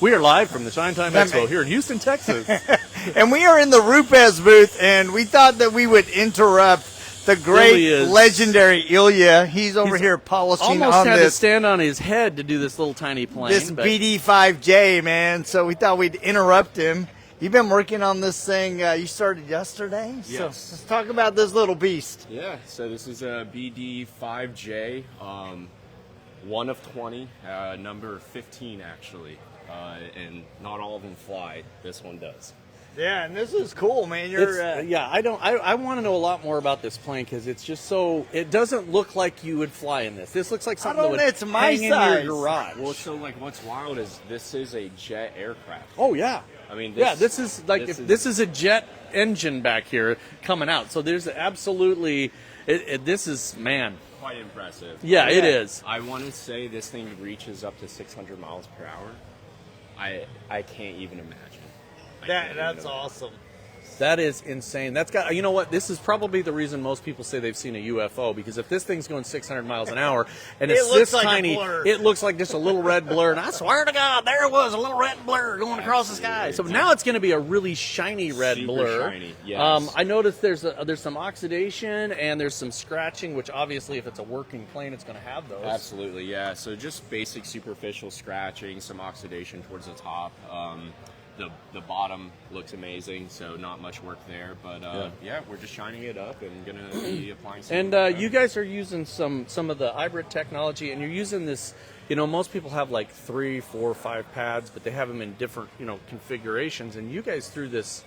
We are live from the Shine Time Expo here in Houston, Texas. And we are in the Rupes booth, and we thought that we would interrupt the great, legendary Ilya. He's over here polishing almost on had this. to stand on his head to do this little tiny plane. This BD-5J, man. So we thought we'd interrupt him. You've been working on this thing. You started yesterday? Yes. So let's talk about this little beast. Yeah, so this is a BD-5J, one of 20, number 15 actually, and not all of them fly. This one does. Yeah, and this is cool, man. I want to know a lot more about this plane because it's just so. It doesn't look like you would fly in this. This looks like something that would it's my hang size. in your garage. Well, so like what's wild is this is a jet aircraft. Oh yeah. I mean, this is like this is a jet engine back here coming out. So there's absolutely this is, man, quite impressive. Yeah, it is. I want to say this thing reaches up to 600 miles per hour. I can't even imagine. That's awesome. That is insane. That's got, you know what? This is probably the reason most people say they've seen a UFO, because if this thing's going 600 miles an hour and it's this like tiny, it looks like just a little red blur. And I swear to God, there was a little red blur going across the sky. So now it's going to be a really shiny red blur. Shiny, yes. I noticed there's some oxidation and there's some scratching, which obviously if it's a working plane, it's going to have those. Absolutely, yeah. So just basic superficial scratching, some oxidation towards the top. The bottom looks amazing, so not much work there. But yeah, we're just shining it up and going to be applying some. And you guys are using some of the hybrid technology, and you're using this. You know, most people have like 3, 4, 5 pads, but they have them in different configurations. And you guys threw this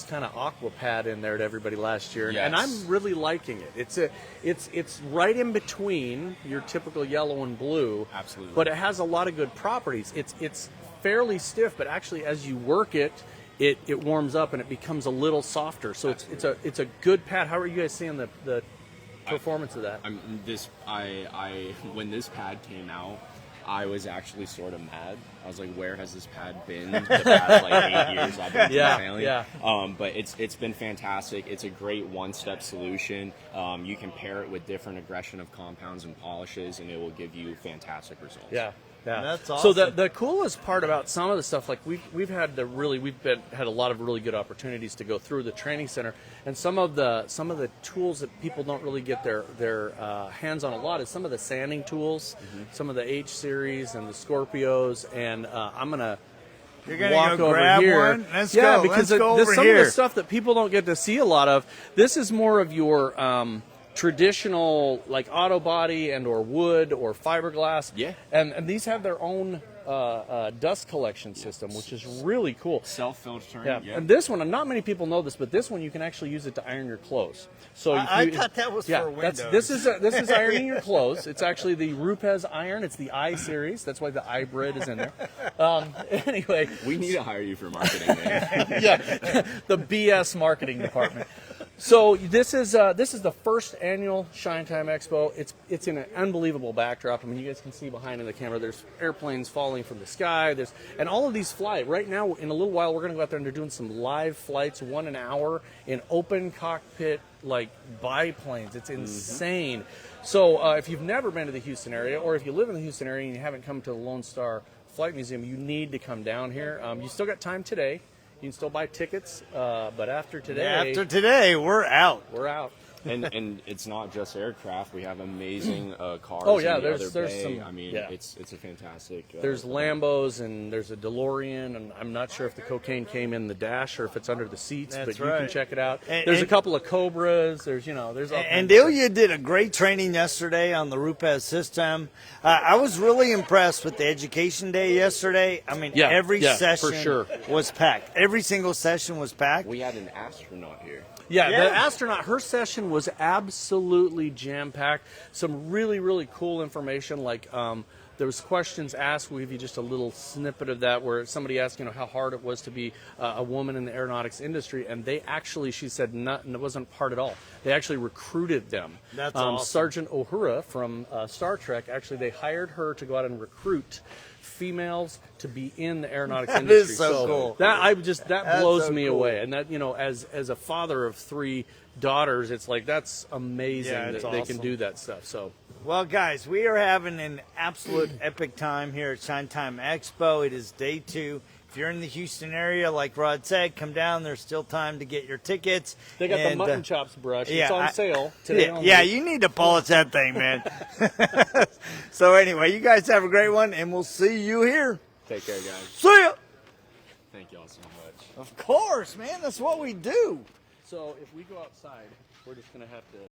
kind of aqua pad in there to everybody last year, yes. And I'm really liking it. It's right in between your typical yellow and blue. Absolutely. But it has a lot of good properties. It's fairly stiff, but actually as you work it warms up and it becomes a little softer. So it's a good pad. How are you guys seeing the performance of that? When this pad came out, I was actually sort of mad. I was like, where has this pad been the past like 8 years I've been sailing? Yeah. But it's been fantastic. It's a great one-step solution. You can pair it with different aggression of compounds and polishes, and it will give you fantastic results. Yeah. Yeah. That's awesome. So the coolest part about some of the stuff, like we've had a lot of really good opportunities to go through the training center, and some of the tools that people don't really get their hands on a lot is some of the sanding tools, some of the H series and the Scorpios, and I'm gonna. You're gonna walk go over grab here. one? Let's yeah, go. because Let's go over some here. of the stuff that people don't get to see a lot of. This is more of your traditional like auto body and or wood or fiberglass. Yeah. And these have their own dust collection system, which is really cool. Self-filtering. Yeah. Yeah. And this one, and not many people know this, but this one you can actually use it to iron your clothes. So I thought that was for windows. This is ironing your clothes. It's actually the Rupes iron. It's the I series. That's why the hybrid is in there. Anyway, We need to hire you for marketing, man. yeah, the BS marketing department. So this is the first annual Shine Time Expo. It's in an unbelievable backdrop. I mean, you guys can see behind in the camera. There's airplanes falling from the sky. And all of these fly right now. In a little while, we're going to go out there and they're doing some live flights, 1 an hour in open cockpit like biplanes. It's insane. So if you've never been to the Houston area, or if you live in the Houston area and you haven't come to the Lone Star Flight Museum, you need to come down here. You still got time today. You can still buy tickets, but after today, we're out. We're out. and it's not just aircraft. We have amazing cars. Oh yeah, in the there's other bay. some. I mean, yeah. it's a fantastic. There's Lambos and there's a DeLorean, and I'm not sure if the cocaine came in the dash or if it's under the seats, That's but you right. can check it out. And There's a couple of Cobras. There's all And kinds of Ilya did a great training yesterday on the Rupes system. I was really impressed with the education day yesterday. I mean, every session for sure. was packed. Every single session was packed. We had an astronaut here. Yeah, Yeah. the astronaut, her session was absolutely jam-packed. Some really, really cool information, like there was questions asked. We'll give you just a little snippet of that, where somebody asked, how hard it was to be a woman in the aeronautics industry, and they actually, she said, it wasn't hard at all. They actually recruited them. That's awesome. Sergeant Uhura from Star Trek, actually, they hired her to go out and recruit females to be in the aeronautics That industry. is so cool. That blows so me cool. away. And that, as a father of 3 daughters, it's like that's amazing Yeah, that it's they awesome. can do that stuff. So Well, guys, we are having an absolute epic time here at Shine Time Expo. It is day 2. If you're in the Houston area, like Rod said, come down. There's still time to get your tickets. they got the And, mutton chops brush. yeah, It's on sale today. only. Yeah, you need to polish that thing, man. So anyway, you guys have a great one, and we'll see you here. Take care, guys. See ya. Thank y'all so much. Of course, man. That's what we do. So if we go outside, we're just gonna have to.